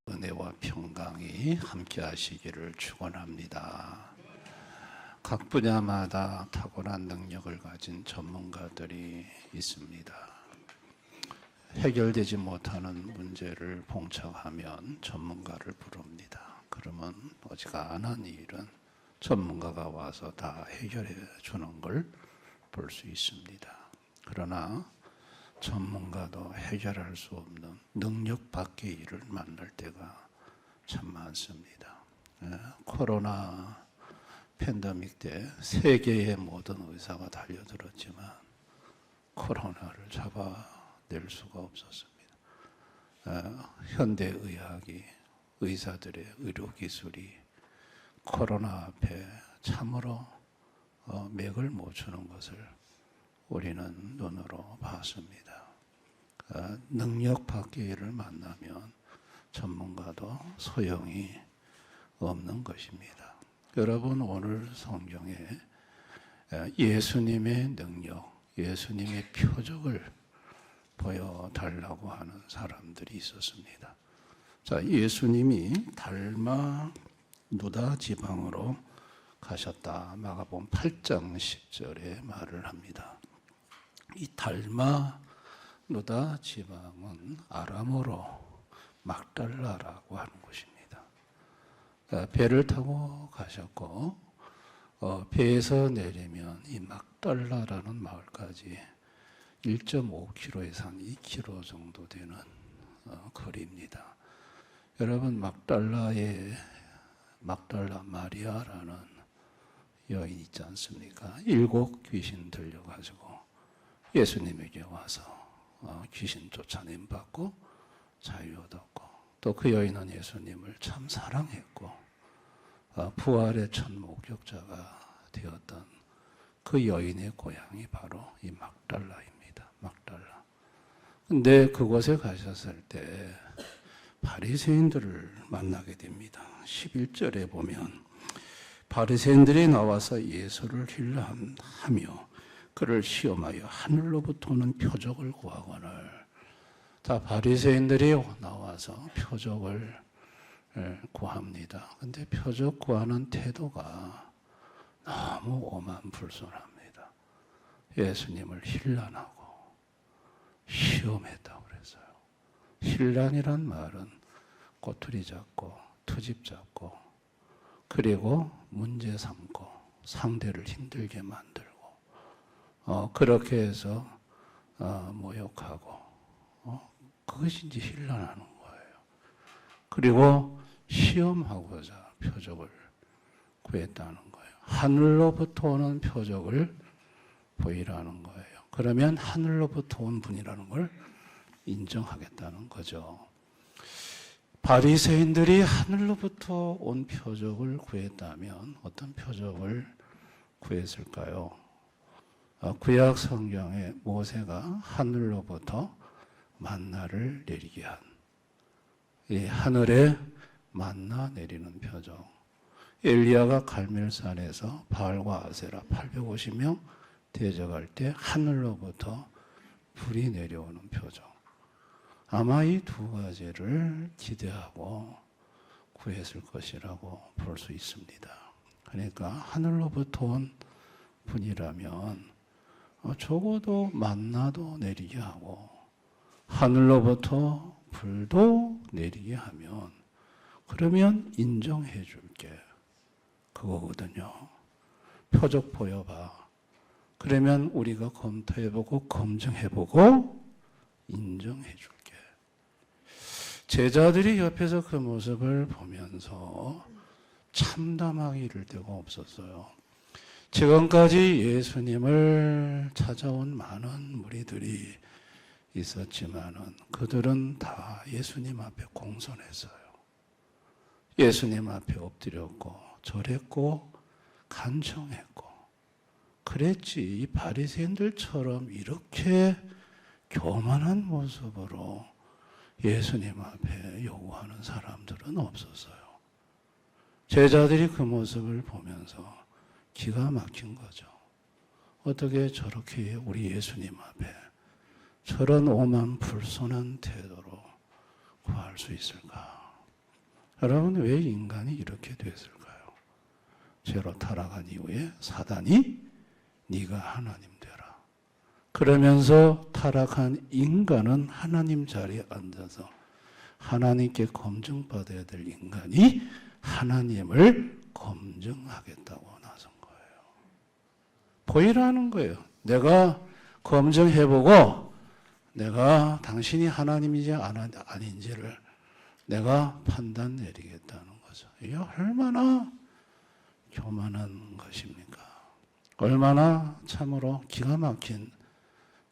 은혜와 평강이 함께 하시기를 축원합니다. 각 분야마다 탁월한 능력을 가진 전문가들이 있습니다. 해결되지 못하는 문제를 봉착하면 전문가를 부릅니다. 그러면 어지간한 일은 전문가가 와서 다 해결해 주는 걸 볼 수 있습니다. 그러나 전문가도 해결할 수 없는 능력 밖의 일을 만날 때가 참 많습니다. 코로나 팬데믹 때 세계의 모든 의사가 달려들었지만 코로나를 잡아낼 수가 없었습니다. 현대의학이, 의사들의 의료기술이 코로나 앞에 참으로 맥을 못 추는 것을 우리는 눈으로 봤습니다. 능력 밖의 일을 만나면 전문가도 소용이 없는 것입니다. 여러분, 오늘 성경에 예수님의 능력, 예수님의 표적을 보여달라고 하는 사람들이 있었습니다. 자, 예수님이 달마 누다 지방으로 가셨다. 마가복음 8장 10절에 말을 합니다. 이 달마 누다 지방은 아람어로 막달라라고 하는 곳입니다. 배를 타고 가셨고 배에서 내리면 이 막달라라는 마을까지 1.5km에서 한 2km 정도 되는 거리입니다. 여러분, 막달라 마리아라는 여인 있지 않습니까? 7 귀신 들려가지고 예수님에게 와서 귀신 쫓아냄 받고 자유 얻었고, 또 그 여인은 예수님을 참 사랑했고 부활의 첫 목격자가 되었던 그 여인의 고향이 바로 이 막달라입니다. 막달라. 근데 그곳에 가셨을 때 바리새인들을 만나게 됩니다. 11절에 보면 바리새인들이 나와서 예수를 힐난하며 그를 시험하여 하늘로부터 오는 표적을 구하거늘. 다 바리새인들이 나와서 표적을 구합니다. 근데 표적 구하는 태도가 너무 오만불손합니다. 예수님을 힐난하고 시험했다고 그랬어요. 힐난이란 말은 꼬투리 잡고 트집 잡고 그리고 문제 삼고 상대를 힘들게 만들고 그렇게 해서 모욕하고 그것이 이제 힐난하는 거예요. 그리고 시험하고자 표적을 구했다는 거예요. 하늘로부터 오는 표적을 보이라는 거예요. 그러면 하늘로부터 온 분이라는 걸 인정하겠다는 거죠. 바리새인들이 하늘로부터 온 표적을 구했다면 어떤 표적을 구했을까요? 구약 성경에 모세가 하늘로부터 만나를 내리게 한 이 하늘에 만나 내리는 표적, 엘리야가 갈멜산에서 바알과 아세라 850명 대적할 때 하늘로부터 불이 내려오는 표적, 아마 이 두 가지를 기대하고 구했을 것이라고 볼 수 있습니다. 그러니까 하늘로부터 온 분이라면 적어도 만나도 내리게 하고 하늘로부터 불도 내리게 하면 그러면 인정해 줄게, 그거거든요. 표적 보여봐. 그러면 우리가 검토해보고 검증해보고 인정해 줄게. 제자들이 옆에서 그 모습을 보면서 참담하게 이를 데가 없었어요. 지금까지 예수님을 찾아온 많은 무리들이 있었지만은 그들은 다 예수님 앞에 공손했어요. 예수님 앞에 엎드렸고 절했고 간청했고 그랬지. 이 바리새인들처럼 이렇게 교만한 모습으로 예수님 앞에 요구하는 사람들은 없었어요. 제자들이 그 모습을 보면서 기가 막힌 거죠. 어떻게 저렇게 우리 예수님 앞에 그런 오만불손한 태도로 구할 수 있을까? 여러분, 왜 인간이 이렇게 됐을까요? 죄로 타락한 이후에 사단이 네가 하나님 되라. 그러면서 타락한 인간은 하나님 자리에 앉아서 하나님께 검증받아야 될 인간이 하나님을 검증하겠다고 나선 거예요. 보이라는 거예요. 내가 검증해보고 내가 당신이 하나님인지 아닌지를 내가 판단 내리겠다는 거죠. 이게 얼마나 교만한 것입니까? 얼마나 참으로 기가 막힌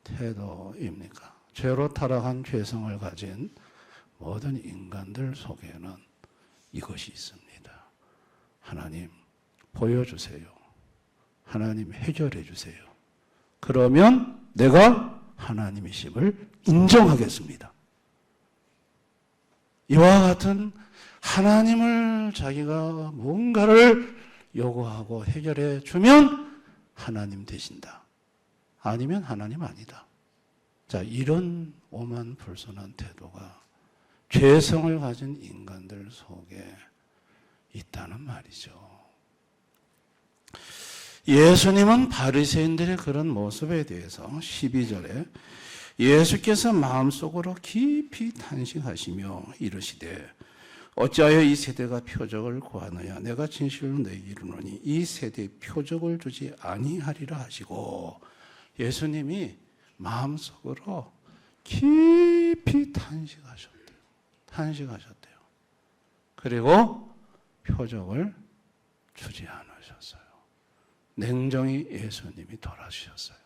태도입니까? 죄로 타락한 죄성을 가진 모든 인간들 속에는 이것이 있습니다. 하나님 보여주세요. 하나님 해결해 주세요. 그러면 내가 하나님이심을 인정하겠습니다. 이와 같은 하나님을 자기가 뭔가를 요구하고 해결해 주면 하나님 되신다. 아니면 하나님 아니다. 자, 이런 오만불손한 태도가 죄성을 가진 인간들 속에 있다는 말이죠. 예수님은 바리새인들의 그런 모습에 대해서 12절에 예수께서 마음속으로 깊이 탄식하시며 이르시되 어찌하여 이 세대가 표적을 구하느냐 내가 진실로 너희에게 이르노니 이 세대에 표적을 주지 아니하리라 하시고 예수님이 마음속으로 깊이 탄식하셨대요. 그리고 표적을 주지 않으셨어요. 냉정히 예수님이 돌아주셨어요.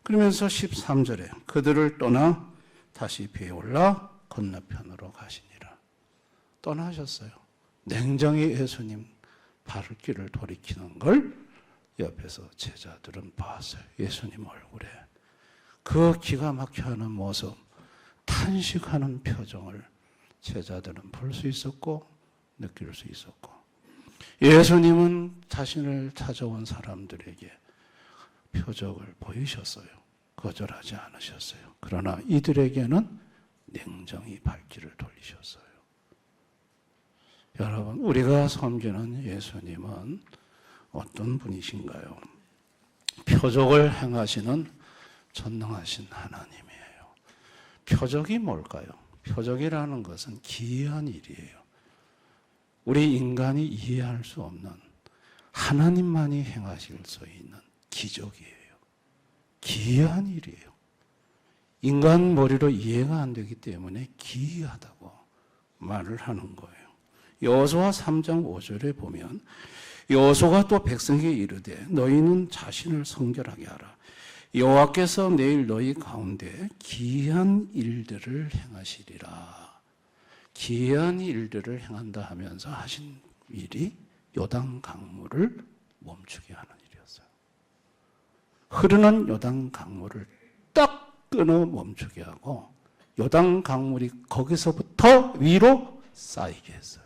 그러면서 13절에 그들을 떠나 다시 배에 올라 건너편으로 가시니라. 떠나셨어요. 냉정히 예수님 발길을 돌이키는 걸 옆에서 제자들은 봤어요. 예수님 얼굴에 그 기가 막혀하는 모습, 탄식하는 표정을 제자들은 볼 수 있었고 느낄 수 있었고 예수님은 자신을 찾아온 사람들에게 표적을 보이셨어요. 거절하지 않으셨어요. 그러나 이들에게는 냉정히 발길을 돌리셨어요. 여러분, 우리가 섬기는 예수님은 어떤 분이신가요? 표적을 행하시는 전능하신 하나님이에요. 표적이 뭘까요? 표적이라는 것은 기이한 일이에요. 우리 인간이 이해할 수 없는 하나님만이 행하실 수 있는 기적이에요. 기이한 일이에요. 인간 머리로 이해가 안 되기 때문에 기이하다고 말을 하는 거예요. 여호수아 3장 5절에 보면 여호수아가 또 백성에게 이르되 너희는 자신을 성결하게 하라. 여호와께서 내일 너희 가운데 기이한 일들을 행하시리라. 기이한 일들을 행한다 하면서 하신 일이 요단 강물을 멈추게 하는 일이었어요. 흐르는 요단 강물을 딱 끊어 멈추게 하고 요단 강물이 거기서부터 위로 쌓이게 했어요.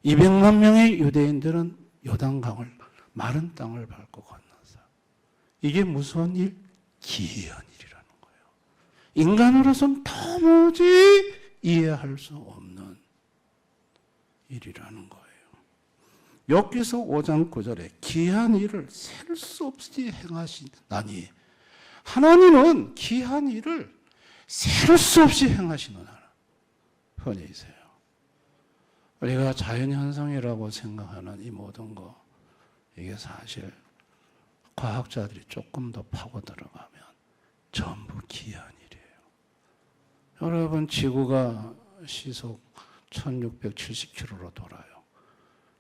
200만 명의 유대인들은 요단강을 마른 땅을 밟고 건넜어요. 이게 무서운 일? 기이한 일이라는 거예요. 인간으로서는 도무지 이해할 수 없는 일이라는 거예요. 욥기서 5장 9절에 기이한 일을 셀 수 없이 행하시나니 하나님은 기이한 일을 셀 수 없이 행하시는 분이세요. 우리가 자연현상이라고 생각하는 이 모든 거 이게 사실 과학자들이 조금 더 파고 들어가면 전부 기이한 일이에요. 여러분, 지구가 시속 1670km로 돌아요.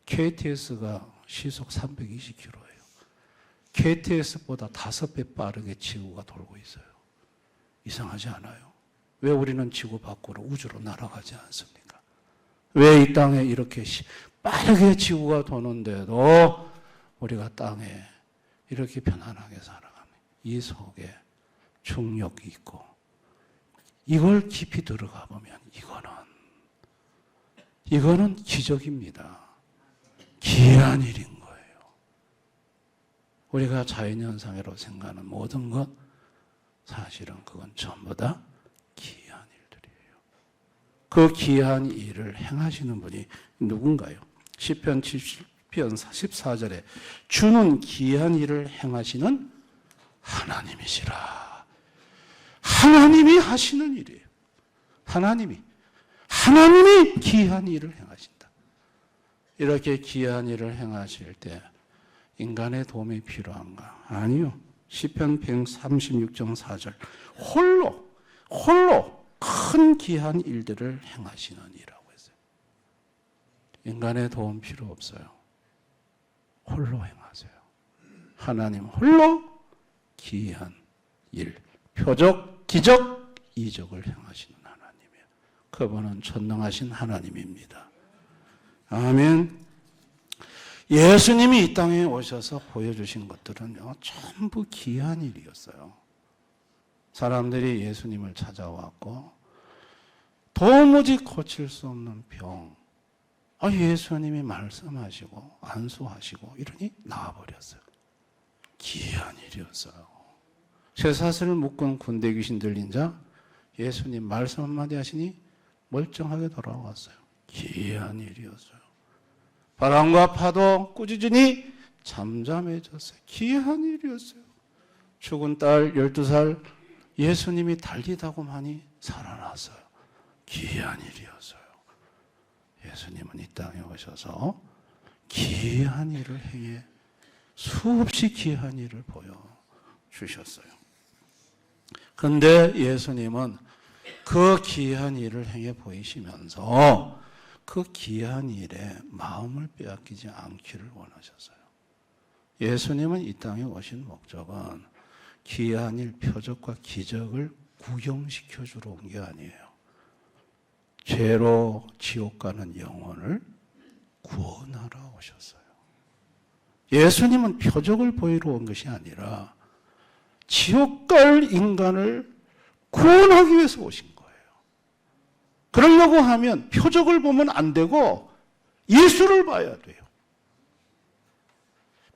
KTX가 시속 320km예요. KTX보다 5배 빠르게 지구가 돌고 있어요. 이상하지 않아요? 왜 우리는 지구 밖으로 우주로 날아가지 않습니까? 왜 이 땅에 이렇게 빠르게 지구가 도는데도 우리가 땅에 이렇게 편안하게 살아갑니까? 이 속에 중력이 있고 이걸 깊이 들어가 보면 이거는 기적입니다. 기이한 일인 거예요. 우리가 자연현상이라고 생각하는 모든 것 사실은 그건 전부 다 기이한 일들이에요. 그 기이한 일을 행하시는 분이 누군가요? 시편 70편 14절에 주는 기이한 일을 행하시는 하나님이시라. 하나님이 하시는 일이에요. 하나님이 기이한 일을 행하신다. 이렇게 기이한 일을 행하실 때 인간의 도움이 필요한가? 아니요. 시편 136.4절 홀로 큰 기이한 일들을 행하시는 이라고 했어요. 인간의 도움 필요 없어요. 홀로 행하세요. 하나님 홀로 기이한 일, 표적, 기적, 이적을 행하시는 하나님이에요. 그분은 전능하신 하나님입니다. 아멘. 예수님이 이 땅에 오셔서 보여주신 것들은요, 전부 기이한 일이었어요. 사람들이 예수님을 찾아왔고 도무지 고칠 수 없는 병, 예수님이 말씀하시고 안수하시고 이러니 나아버렸어요. 기이한 일이었어요. 쇠사슬을 묶은 군대 귀신 들린 자 예수님 말씀 한마디 하시니 멀쩡하게 돌아왔어요. 기이한 일이었어요. 바람과 파도 꾸짖으니 잠잠해졌어요. 기이한 일이었어요. 죽은 딸 12살 예수님이 달리다고만이 살아났어요. 기이한 일이었어요. 예수님은 이 땅에 오셔서 기이한 일을 행해 수없이 기이한 일을 보여주셨어요. 그런데 예수님은 그 기이한 일을 행해 보이시면서 그 기이한 일에 마음을 빼앗기지 않기를 원하셨어요. 예수님은 이 땅에 오신 목적은 기이한 일, 표적과 기적을 구경시켜 주러 온 게 아니에요. 죄로 지옥 가는 영혼을 구원하러 오셨어요. 예수님은 표적을 보이러 온 것이 아니라 지옥 갈 인간을 구원하기 위해서 오신 거예요. 그러려고 하면 표적을 보면 안 되고 예수를 봐야 돼요.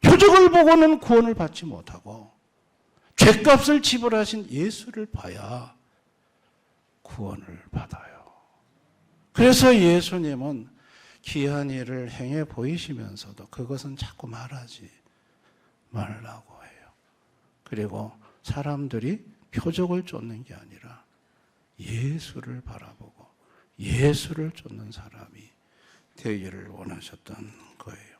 표적을 보고는 구원을 받지 못하고 죄값을 지불하신 예수를 봐야 구원을 받아요. 그래서 예수님은 기이한 일을 행해 보이시면서도 그것은 자꾸 말하지 말라고 해요. 그리고 사람들이 표적을 쫓는 게 아니라 예수를 바라보고 예수를 쫓는 사람이 되기를 원하셨던 거예요.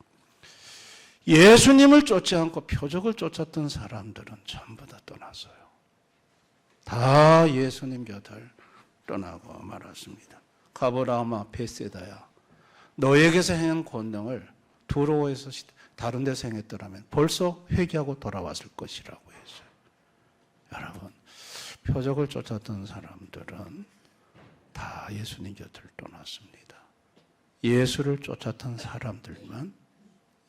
예수님을 쫓지 않고 표적을 쫓았던 사람들은 전부 다 떠났어요. 다 예수님 곁을 떠나고 말았습니다. 가버나움아 베세다야, 너에게서 행한 권능을 두로에서 다른 데서 행했더라면 벌써 회개하고 돌아왔을 것이라고 했어요. 여러분, 표적을 쫓았던 사람들은 다 예수님 곁을 떠났습니다. 예수를 쫓았던 사람들만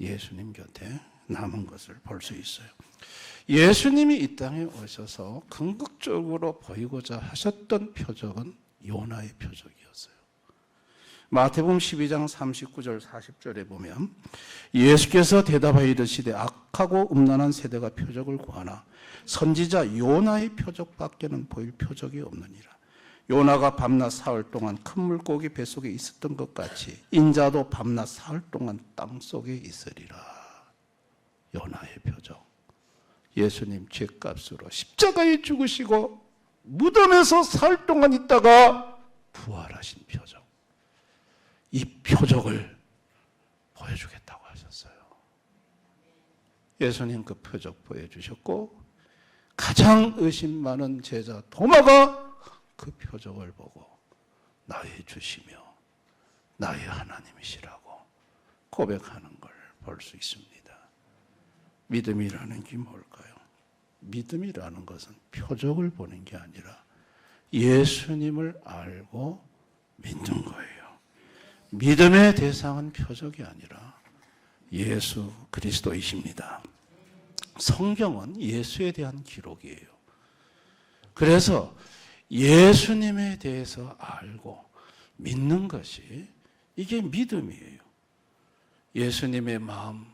예수님 곁에 남은 것을 볼 수 있어요. 예수님이 이 땅에 오셔서 궁극적으로 보이고자 하셨던 표적은 요나의 표적이었어요. 마태복음 12장 39절 40절에 보면 예수께서 대답하여 이르시되 악하고 음란한 세대가 표적을 구하나 선지자 요나의 표적밖에는 보일 표적이 없느니라. 요나가 밤낮 사흘 동안 큰 물고기 뱃속에 있었던 것 같이 인자도 밤낮 사흘 동안 땅속에 있으리라. 요나의 표적. 예수님 죄값으로 십자가에 죽으시고 무덤에서 사흘 동안 있다가 부활하신 표적. 이 표적을 보여주겠다고 하셨어요. 예수님 그 표적 보여주셨고 가장 의심 많은 제자 도마가 그 표적을 보고 나의 주시며 나의 하나님이시라고 고백하는 걸 볼 수 있습니다. 믿음이라는 게 뭘까요? 믿음이라는 것은 표적을 보는 게 아니라 예수님을 알고 믿는 거예요. 믿음의 대상은 표적이 아니라 예수 그리스도이십니다. 성경은 예수에 대한 기록이에요. 그래서 예수님에 대해서 알고 믿는 것이 이게 믿음이에요. 예수님의 마음,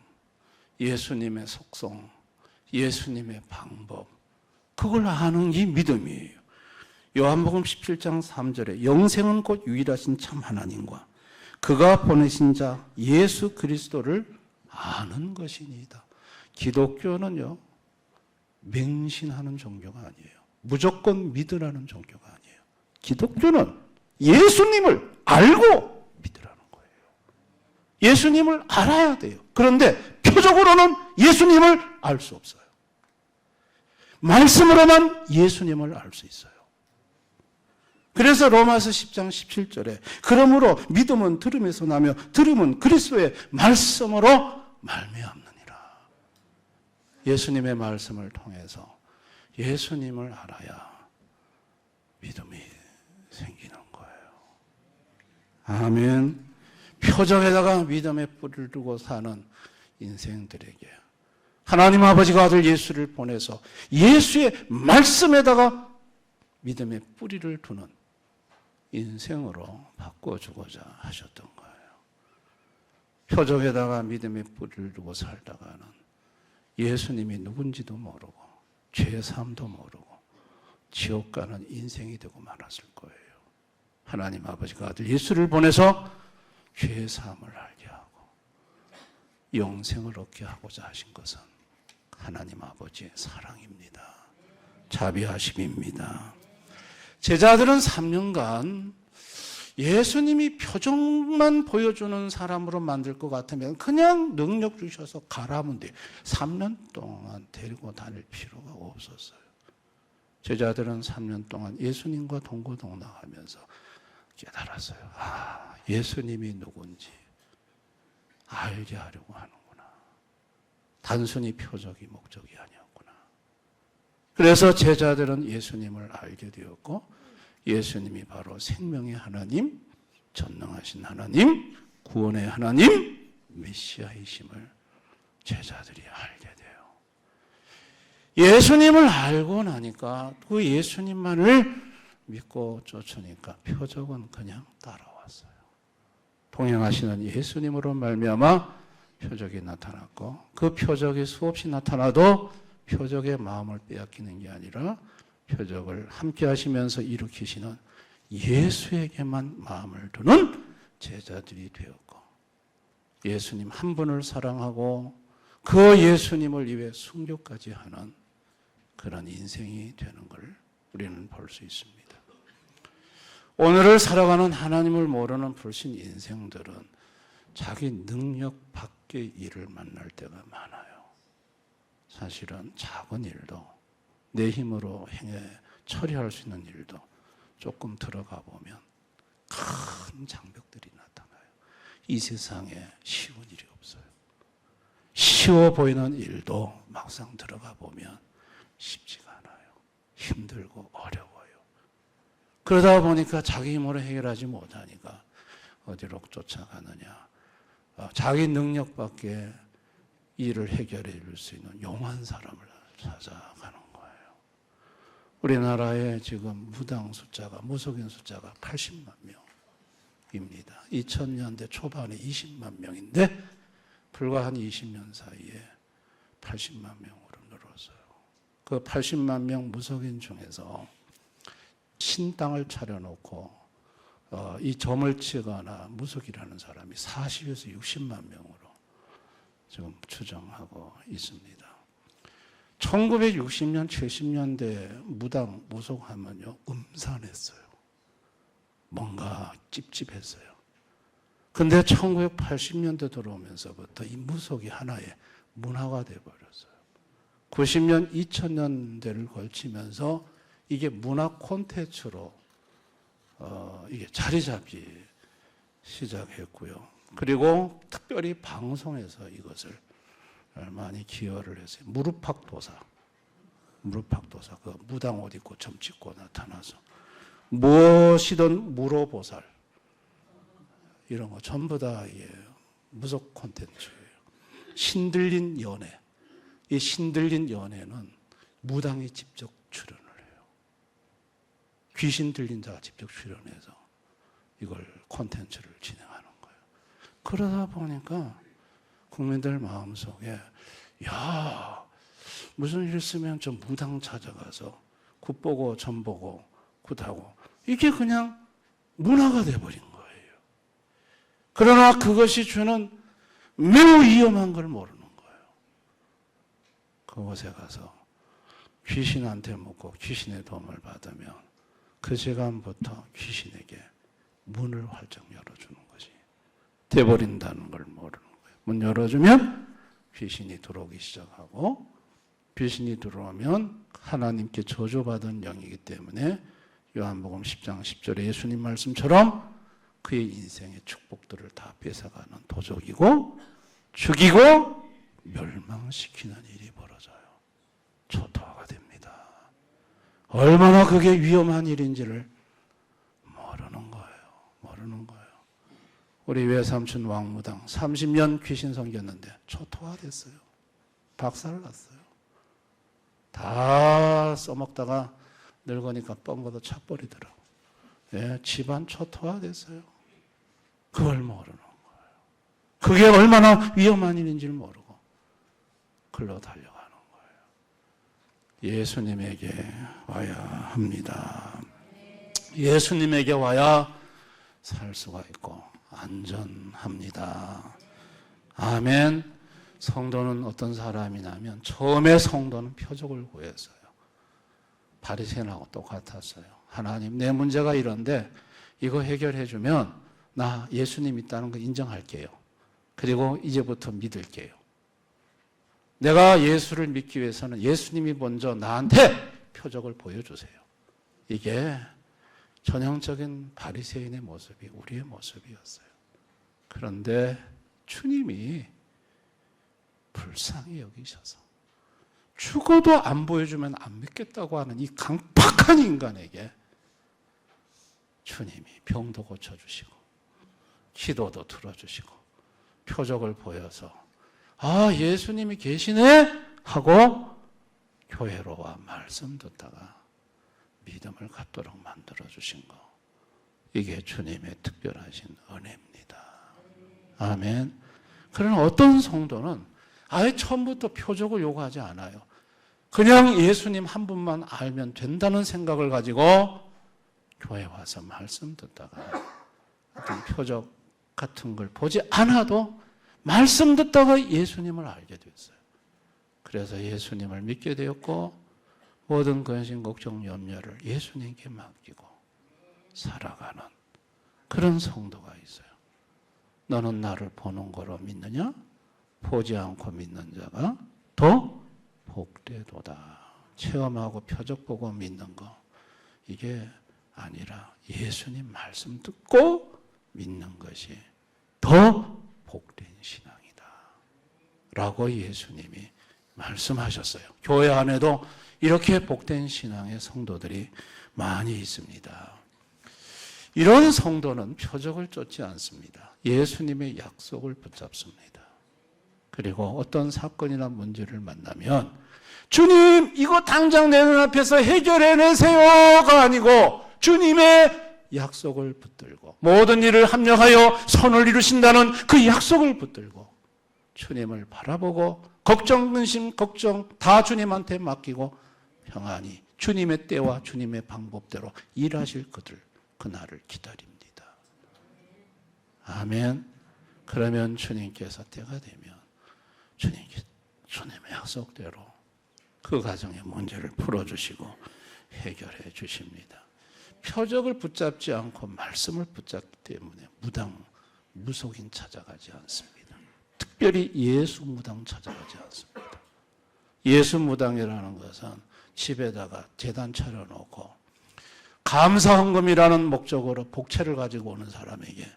예수님의 속성, 예수님의 방법, 그걸 아는 게 믿음이에요. 요한복음 17장 3절에 영생은 곧 유일하신 참 하나님과 그가 보내신 자 예수 그리스도를 아는 것이니이다. 기독교는요, 맹신하는 종교가 아니에요. 무조건 믿으라는 종교가 아니에요. 기독교는 예수님을 알고 믿으라는 거예요. 예수님을 알아야 돼요. 그런데 표적으로는 예수님을 알 수 없어요. 말씀으로만 예수님을 알 수 있어요. 그래서 로마서 10장 17절에 그러므로 믿음은 들음에서 나며 들음은 그리스도의 말씀으로 말미암느니라. 예수님의 말씀을 통해서 예수님을 알아야 믿음이 생기는 거예요. 아멘. 표적에다가 믿음의 뿌리를 두고 사는 인생들에게 하나님 아버지가 아들 예수를 보내서 예수의 말씀에다가 믿음의 뿌리를 두는 인생으로 바꿔주고자 하셨던 거예요. 표적에다가 믿음의 뿌리를 두고 살다가는 예수님이 누군지도 모르고 죄사함도 모르고 지옥 가는 인생이 되고 말았을 거예요. 하나님 아버지가 아들 예수를 보내서 죄사함을 알게 하고 영생을 얻게 하고자 하신 것은 하나님 아버지의 사랑입니다. 자비하심입니다. 제자들은 3년간 예수님이 표정만 보여주는 사람으로 만들 것 같으면 그냥 능력 주셔서 가라면 돼요. 3년 동안 데리고 다닐 필요가 없었어요. 제자들은 3년 동안 예수님과 동고동락하면서 깨달았어요. 아, 예수님이 누군지 알게 하려고 하는구나. 단순히 표적이 목적이 아니었구나. 그래서 제자들은 예수님을 알게 되었고 예수님이 바로 생명의 하나님, 전능하신 하나님, 구원의 하나님, 메시아이심을 제자들이 알게 돼요. 예수님을 알고 나니까 그 예수님만을 믿고 쫓으니까 표적은 그냥 따라왔어요. 동행하시는 예수님으로 말미암아 표적이 나타났고 그 표적이 수없이 나타나도 표적의 마음을 빼앗기는 게 아니라 표적을 함께 하시면서 일으키시는 예수에게만 마음을 두는 제자들이 되었고 예수님 한 분을 사랑하고 그 예수님을 위해 순교까지 하는 그런 인생이 되는 걸 우리는 볼 수 있습니다. 오늘을 살아가는 하나님을 모르는 불신 인생들은 자기 능력 밖의 일을 만날 때가 많아요. 사실은 작은 일도 내 힘으로 행해 처리할 수 있는 일도 조금 들어가 보면 큰 장벽들이 나타나요. 이 세상에 쉬운 일이 없어요. 쉬워 보이는 일도 막상 들어가 보면 쉽지가 않아요. 힘들고 어려워요. 그러다 보니까 자기 힘으로 해결하지 못하니까 어디로 쫓아가느냐. 자기 능력밖에 일을 해결해 줄 수 있는 용한 사람을 찾아가는 거예요. 우리나라에 지금 무당 숫자가, 무속인 숫자가 80만 명입니다. 2000년대 초반에 20만 명인데 불과 한 20년 사이에 80만 명으로 늘었어요. 그 80만 명 무속인 중에서 신당을 차려놓고 이 점을 치거나 무속이라는 사람이 40에서 60만 명으로 지금 추정하고 있습니다. 1960년, 70년대 무당, 무속하면요, 음산했어요. 뭔가 찝찝했어요. 근데 1980년대 들어오면서부터 이 무속이 하나의 문화가 되어버렸어요. 90년, 2000년대를 걸치면서 이게 문화 콘텐츠로 이게 자리 잡기 시작했고요. 그리고 특별히 방송에서 이것을 많이 기여를 했어요. 무릎팍도사, 그 무당 옷 입고 점 찍고 나타나서 무엇이든 물어보살 이런 거 전부 다 무속 콘텐츠예요. 신들린 연애, 이 신들린 연애는 무당이 직접 출연을 해요. 귀신 들린 자가 직접 출연해서 이걸 콘텐츠를 진행하는 거예요. 그러다 보니까 국민들 마음속에 야, 무슨 일 있으면 좀 무당 찾아가서 굿 보고 점 보고 굿하고 이게 그냥 문화가 돼버린 거예요. 그러나 그것이 주는 매우 위험한 걸 모르는 거예요. 그곳에 가서 귀신한테 묻고 귀신의 도움을 받으면 그 시간부터 귀신에게 문을 활짝 열어주는 것이 돼버린다는 걸 모르는 거예요. 문 열어주면 귀신이 들어오기 시작하고 귀신이 들어오면 하나님께 저주받은 영이기 때문에 요한복음 10장 10절에 예수님 말씀처럼 그의 인생의 축복들을 다 뺏어가는 도적이고 죽이고 멸망시키는 일이 벌어져요. 초토화가 됩니다. 얼마나 그게 위험한 일인지를 모르는 거예요. 우리 외삼촌 왕무당 30년 귀신 섬겼는데 초토화됐어요. 박살났어요. 다 써먹다가 늙으니까 뻥거도 차버리더라고. 예, 집안 초토화됐어요. 그걸 모르는 거예요. 그게 얼마나 위험한 일인지를 모르고 글로 달려가는 거예요. 예수님에게 와야 합니다. 예수님에게 와야 살 수가 있고 안전합니다. 아멘. 성도는 어떤 사람이냐면 처음에 성도는 표적을 구했어요. 바리새인하고 똑같았어요. 하나님 내 문제가 이런데 이거 해결해 주면 나 예수님 있다는 거 인정할게요. 그리고 이제부터 믿을게요. 내가 예수를 믿기 위해서는 예수님이 먼저 나한테 표적을 보여주세요. 이게 전형적인 바리새인의 모습이 우리의 모습이었어요. 그런데 주님이 불쌍히 여기셔서 죽어도 안 보여주면 안 믿겠다고 하는 이 강팍한 인간에게 주님이 병도 고쳐주시고 기도도 들어주시고 표적을 보여서 아 예수님이 계시네 하고 교회로 와 말씀 듣다가 믿음을 갖도록 만들어주신 거 이게 주님의 특별하신 은혜입니다. 아멘. 그러나 어떤 성도는 아예 처음부터 표적을 요구하지 않아요. 그냥 예수님 한 분만 알면 된다는 생각을 가지고 교회 와서 말씀 듣다가 어떤 표적 같은 걸 보지 않아도 말씀 듣다가 예수님을 알게 됐어요. 그래서 예수님을 믿게 되었고 모든 근심, 걱정, 염려를 예수님께 맡기고 살아가는 그런 성도가 있어요. 너는 나를 보는 거로 믿느냐? 보지 않고 믿는 자가 더 복되도다. 체험하고 표적 보고 믿는 거 이게 아니라 예수님 말씀 듣고 믿는 것이 더 복된 신앙이다 라고 예수님이 말씀하셨어요. 교회 안에도 이렇게 복된 신앙의 성도들이 많이 있습니다. 이런 성도는 표적을 쫓지 않습니다. 예수님의 약속을 붙잡습니다. 그리고 어떤 사건이나 문제를 만나면 주님 이거 당장 내 눈앞에서 해결해내세요가 아니고 주님의 약속을 붙들고 모든 일을 합력하여 선을 이루신다는 그 약속을 붙들고 주님을 바라보고 걱정, 근심, 걱정 다 주님한테 맡기고 평안히 주님의 때와 주님의 방법대로 일하실 그날을 기다립니다. 아멘. 그러면 주님께서 때가 되면 주님의 약속대로 그 가정의 문제를 풀어주시고 해결해 주십니다. 표적을 붙잡지 않고 말씀을 붙잡기 때문에 무속인 찾아가지 않습니다. 특별히 예수 무당 찾아가지 않습니다. 예수 무당이라는 것은 집에다가 제단 차려놓고 감사헌금이라는 목적으로 복채를 가지고 오는 사람에게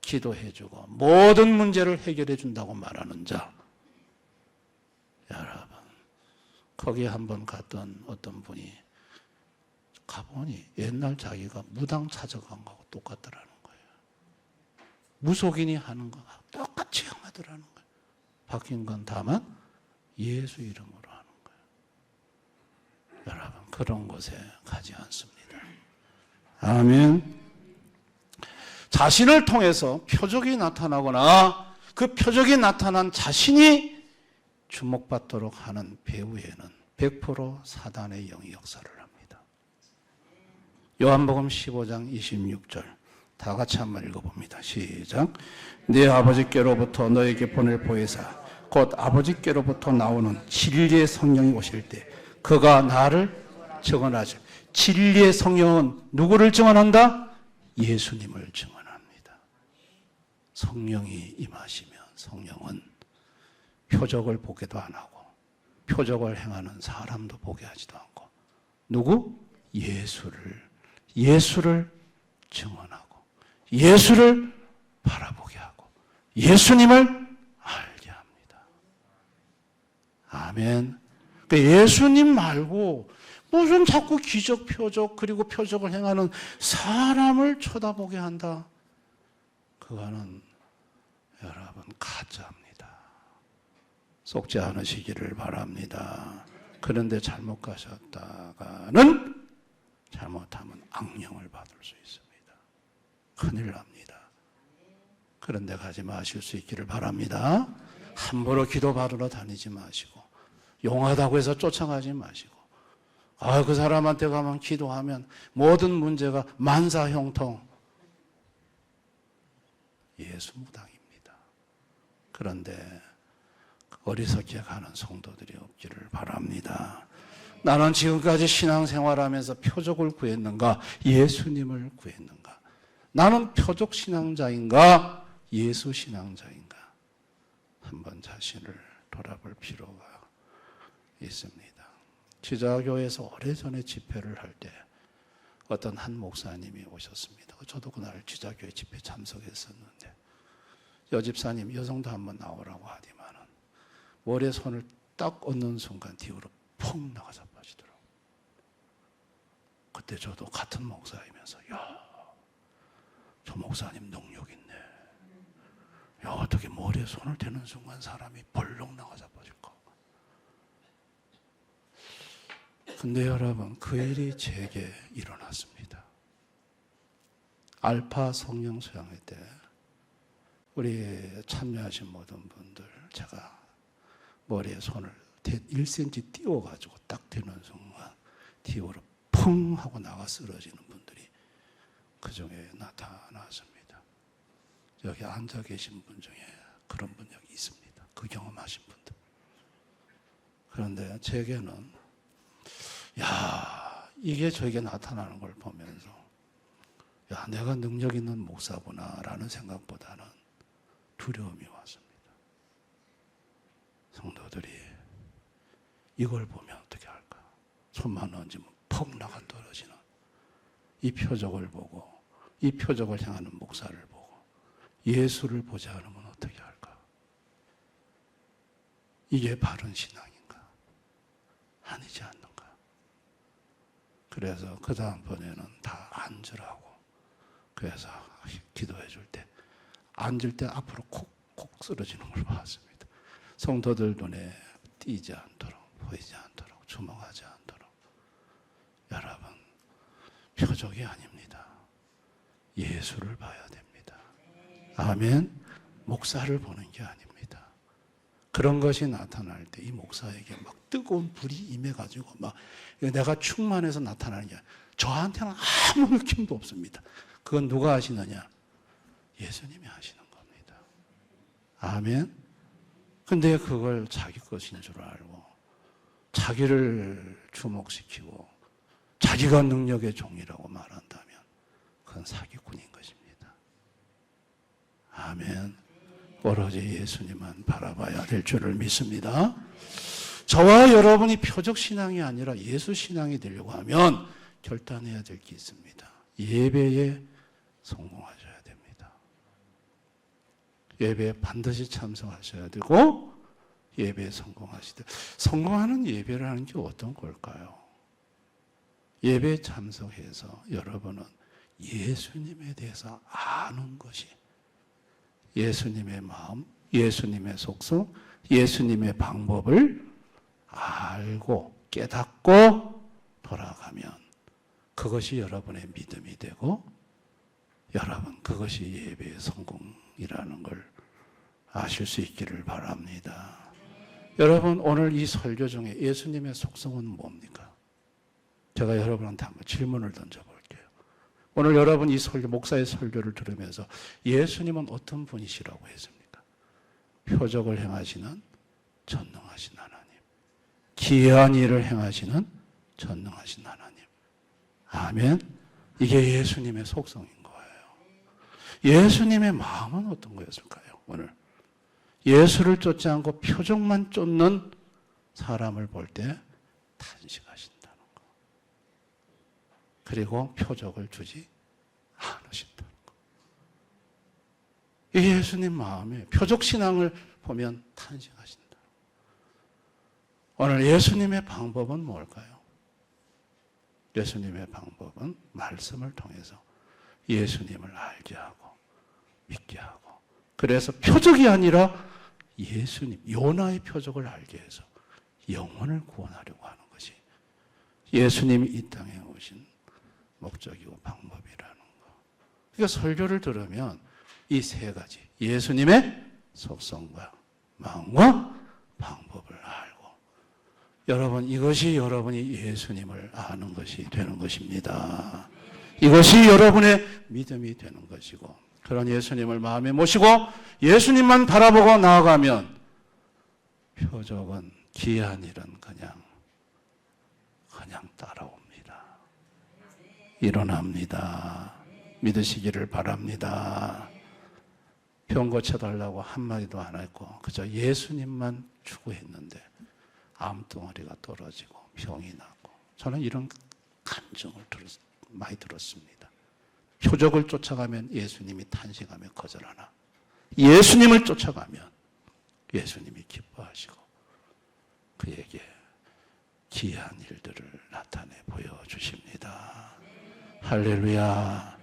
기도해주고 모든 문제를 해결해 준다고 말하는 자. 여러분 거기 한번 갔던 어떤 분이 가보니 옛날 자기가 무당 찾아간 거하고 똑같더라는 거예요. 무속인이 하는 거하고 똑같이 하더라는 거예요. 바뀐 건 다만 예수 이름으로 하는 거예요. 여러분 그런 곳에 가지 않습니다. 아멘. 자신을 통해서 표적이 나타나거나 그 표적이 나타난 자신이 주목받도록 하는 배후에는 100% 사단의 영이 역사를 합니다. 요한복음 15장 26절 다 같이 한번 읽어봅니다. 시작. 내 아버지께로부터 너에게 보낼 보혜사 곧 아버지께로부터 나오는 진리의 성령이 오실 때 그가 나를 증언하실. 진리의 성령은 누구를 증언한다? 예수님을 증언합니다. 성령이 임하시면 성령은 표적을 보게도 안 하고 표적을 행하는 사람도 보게 하지도 않고 누구? 예수를 증언하고 예수를 바라보게 하고 예수님을 알게 합니다. 아멘. 예수님 말고 무슨 자꾸 기적, 표적 그리고 표적을 행하는 사람을 쳐다보게 한다. 그거는 여러분 가짜입니다. 속지 않으시기를 바랍니다. 그런데 잘못 가셨다가는 잘못하면 악령을 받을 수 있습니다. 큰일 납니다. 그런데 가지 마실 수 있기를 바랍니다. 함부로 기도 받으러 다니지 마시고 용하다고 해서 쫓아가지 마시고 그 사람한테 가면 기도하면 모든 문제가 만사형통 예수무당입니다. 그런데 어리석게 가는 성도들이 없기를 바랍니다. 나는 지금까지 신앙생활하면서 표적을 구했는가? 예수님을 구했는가? 나는 표적 신앙자인가? 예수 신앙자인가? 한번 자신을 돌아볼 필요가 있습니다. 지자교에서 오래전에 집회를 할 때 어떤 한 목사님이 오셨습니다. 저도 그날 지자교회 집회 참석했었는데 여집사님 여성도 한번 나오라고 하더만은 머리에 손을 딱 얹는 순간 뒤로 폭 나가 자빠지더라고요. 그때 저도 같은 목사이면서 저 목사님 능력 있네. 어떻게 머리에 손을 대는 순간 사람이 벌렁 나가 자빠질까. 근데 여러분 그 일이 제게 일어났습니다. 알파 성령 수양회 때 우리 참여하신 모든 분들 제가 머리에 손을 1cm 띄워가지고 딱 대는 순간 뒤로 펑 하고 나가 쓰러지는 분들이 그 중에 나타났습니다. 여기 앉아 계신 분 중에 그런 분 여기 있습니다. 그 경험하신 분들. 그런데 제게는 이게 저에게 나타나는 걸 보면서 내가 능력 있는 목사구나라는 생각보다는 두려움이 왔습니다. 성도들이 이걸 보면 어떻게 할까? 손만 얹으면 퍽 나가 떨어지는 이 표적을 보고 이 표적을 향하는 목사를 보고 예수를 보지 않으면 어떻게 할까? 이게 바른 신앙인가? 아니지 않는가? 그래서 그 다음번에는 다 앉으라고. 그래서 기도해 줄 때 앉을 때 앞으로 콕콕 쓰러지는 걸 봤습니다. 성도들 눈에 띄지 않도록 보이지 않도록 주목하지 않도록. 여러분 표적이 아닙니다. 예수를 봐야 됩니다. 아멘. 목사를 보는 게 아닙니다. 그런 것이 나타날 때 이 목사에게 막 뜨거운 불이 임해가지고 막 내가 충만해서 나타나는 게 아니라 저한테는 아무 느낌도 없습니다. 그건 누가 하시느냐? 예수님이 하시는 겁니다. 아멘. 근데 그걸 자기 것인 줄 알고 자기를 주목시키고 자기가 능력의 종이라고 말한다면 그건 사기꾼인 것입니다. 아멘. 오로지 예수님만 바라봐야 될 줄을 믿습니다. 저와 여러분이 표적 신앙이 아니라 예수 신앙이 되려고 하면 결단해야 될 게 있습니다. 예배에 성공하셔야 됩니다. 예배에 반드시 참석하셔야 되고 예배에 성공하시되 성공하는 예배를 하는 게 어떤 걸까요? 예배에 참석해서 여러분은 예수님에 대해서 아는 것이 예수님의 마음, 예수님의 속성, 예수님의 방법을 알고 깨닫고 돌아가면 그것이 여러분의 믿음이 되고 여러분 그것이 예배의 성공이라는 걸 아실 수 있기를 바랍니다. 여러분 오늘 이 설교 중에 예수님의 속성은 뭡니까? 제가 여러분한테 한번 질문을 던져볼게요. 오늘 여러분 이 설교, 목사의 설교를 들으면서 예수님은 어떤 분이시라고 했습니까? 표적을 행하시는 전능하신 하나님, 기이한 일을 행하시는 전능하신 하나님. 아멘. 이게 예수님의 속성인 거예요. 예수님의 마음은 어떤 거였을까요? 오늘 예수를 쫓지 않고 표적만 쫓는 사람을 볼 때 탄식하신다는 거. 그리고 표적을 주지 않으신다는 거. 이게 예수님 마음이에요. 표적 신앙을 보면 탄식하신다. 오늘 예수님의 방법은 뭘까요? 예수님의 방법은 말씀을 통해서 예수님을 알게 하고 믿게 하고, 그래서 표적이 아니라 예수님, 요나의 표적을 알게 해서 영혼을 구원하려고 하는 것이 예수님이 이 땅에 오신 목적이고 방법이라는 거. 그러니까 설교를 들으면 이 세 가지, 예수님의 속성과 마음과 방법을 알고, 여러분 이것이 여러분이 예수님을 아는 것이 되는 것입니다. 이것이 여러분의 믿음이 되는 것이고, 그런 예수님을 마음에 모시고 예수님만 바라보고 나아가면 표적은, 기이한 일은 그냥 따라옵니다. 일어납니다. 믿으시기를 바랍니다. 병 고쳐달라고 한마디도 안 했고 그저 예수님만 추구했는데 암덩어리가 떨어지고 병이 나고, 저는 이런 감정을 많이 들었습니다. 표적을 쫓아가면 예수님이 탄식하며 거절하나, 예수님을 쫓아가면 예수님이 기뻐하시고 그에게 기이한 일들을 나타내 보여주십니다. 할렐루야.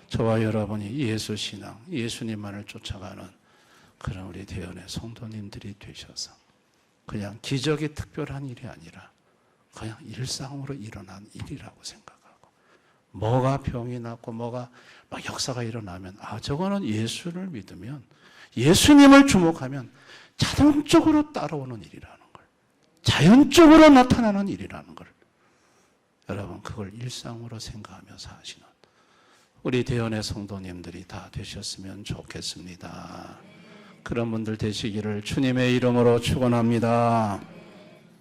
저와 여러분이 예수 신앙, 예수님만을 쫓아가는 그런 우리 대연의 성도님들이 되셔서 그냥 기적이 특별한 일이 아니라 그냥 일상으로 일어난 일이라고 생각하고, 뭐가 병이 났고 뭐가 막 역사가 일어나면 저거는 예수를 믿으면, 예수님을 주목하면 자동적으로 따라오는 일이라는 걸, 자연적으로 나타나는 일이라는 걸, 여러분 그걸 일상으로 생각하며 사시는 우리 대연의 성도님들이 다 되셨으면 좋겠습니다. 그런 분들 되시기를 주님의 이름으로 축원합니다.